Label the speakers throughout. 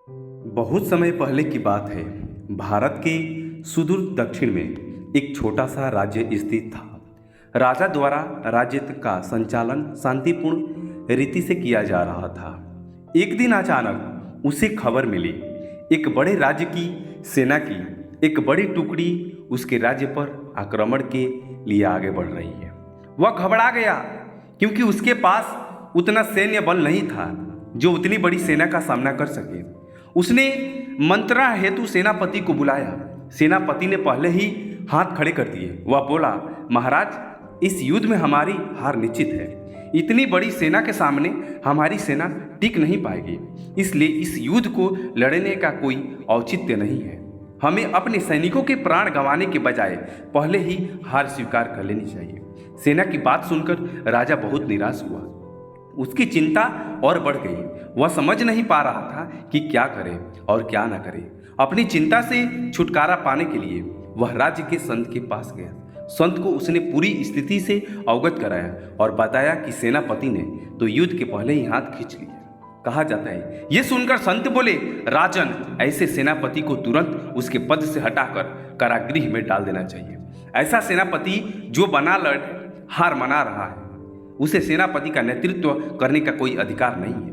Speaker 1: बहुत समय पहले की बात है। भारत के सुदूर दक्षिण में एक छोटा सा राज्य स्थित था। राजा द्वारा राज्य का संचालन शांतिपूर्ण रीति से किया जा रहा था। एक दिन अचानक उसे खबर मिली, एक बड़े राज्य की सेना की एक बड़ी टुकड़ी उसके राज्य पर आक्रमण के लिए आगे बढ़ रही है। वह घबरा गया क्योंकि उसके पास उतना सैन्य बल नहीं था जो उतनी बड़ी सेना का सामना कर सके। उसने मंत्रणा हेतु सेनापति को बुलाया। सेनापति ने पहले ही हाथ खड़े कर दिए। वह बोला, महाराज, इस युद्ध में हमारी हार निश्चित है। इतनी बड़ी सेना के सामने हमारी सेना टिक नहीं पाएगी, इसलिए इस युद्ध को लड़ने का कोई औचित्य नहीं है। हमें अपने सैनिकों के प्राण गंवाने के बजाय पहले ही हार स्वीकार कर लेनी चाहिए। सेना की बात सुनकर राजा बहुत निराश हुआ। उसकी चिंता और बढ़ गई। वह समझ नहीं पा रहा था कि क्या करे और क्या न करे। अपनी चिंता से छुटकारा पाने के लिए वह राज्य के संत के पास गया। संत को उसने पूरी स्थिति से अवगत कराया और बताया कि सेनापति ने तो युद्ध के पहले ही हाथ खींच लिया। कहा जाता है, यह सुनकर संत बोले, राजन, ऐसे सेनापति को तुरंत उसके पद से हटाकर कारागृह में डाल देना चाहिए। ऐसा सेनापति जो बना लड़ हार मना रहा है, उसे सेनापति का नेतृत्व करने का कोई अधिकार नहीं है।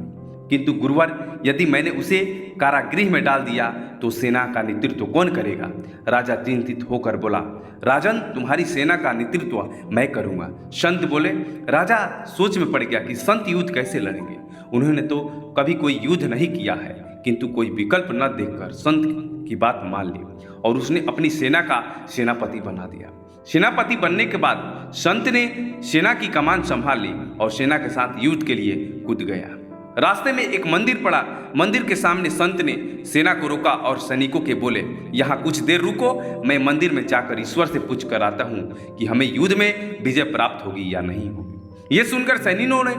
Speaker 1: किंतु गुरुवर, यदि मैंने उसे कारागृह में डाल दिया तो सेना का नेतृत्व कौन करेगा? राजा चिंतित होकर बोला, राजन, तुम्हारी सेना का नेतृत्व मैं करूंगा। संत बोले। राजा सोच में पड़ गया कि संत युद्ध कैसे लड़ेंगे। उन्होंने तो कभी कोई युद्ध नहीं किया है, किंतु कोई विकल्प न देखकर संत की बात मान ली और उसने अपनी सेना का सेनापति बना दिया। सेनापति बनने के बाद संत ने सेना की कमान संभाल ली और सेना के साथ युद्ध के लिए कूद गया। रास्ते में एक मंदिर पड़ा। मंदिर के सामने संत ने सेना को रोका और सैनिकों के बोले, यहाँ कुछ देर रुको, मैं मंदिर में जाकर ईश्वर से पूछ कर आता हूँ कि हमें युद्ध में विजय प्राप्त होगी या नहीं होगी। ये सुनकर सैनिकों ने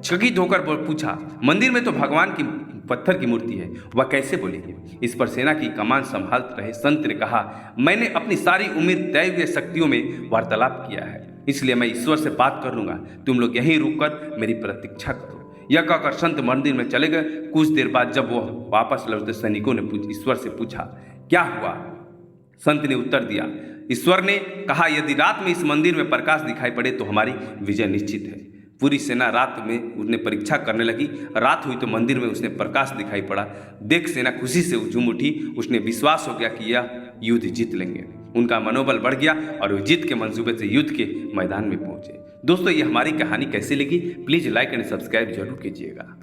Speaker 1: चकित होकर पूछा, मंदिर में तो भगवान की पत्थर की मूर्ति है, वह कैसे बोलेगी? इस पर सेना की कमान संभालते रहे संत ने कहा, मैंने अपनी सारी उम्र दैवीय शक्तियों में वार्तालाप किया है, इसलिए मैं ईश्वर से बात कर लूंगा। तुम लोग यहीं रुककर मेरी प्रतीक्षा करो। यह कहकर संत मंदिर में चले गए। कुछ देर बाद जब वह वापस लौटे, सैनिकों ने ईश्वर से पूछा, क्या हुआ? संत ने उत्तर दिया, ईश्वर ने कहा, यदि रात में इस मंदिर में प्रकाश दिखाई पड़े तो हमारी विजय निश्चित है। पूरी सेना रात में उसने परीक्षा करने लगी। रात हुई तो मंदिर में उसने प्रकाश दिखाई पड़ा। देख सेना खुशी से झूम उठी। उसने विश्वास हो गया कि यह युद्ध जीत लेंगे। उनका मनोबल बढ़ गया और वे जीत के मंसूबे से युद्ध के मैदान में पहुंचे। दोस्तों, ये हमारी कहानी कैसी लगी? प्लीज़ लाइक एंड सब्सक्राइब जरूर कीजिएगा।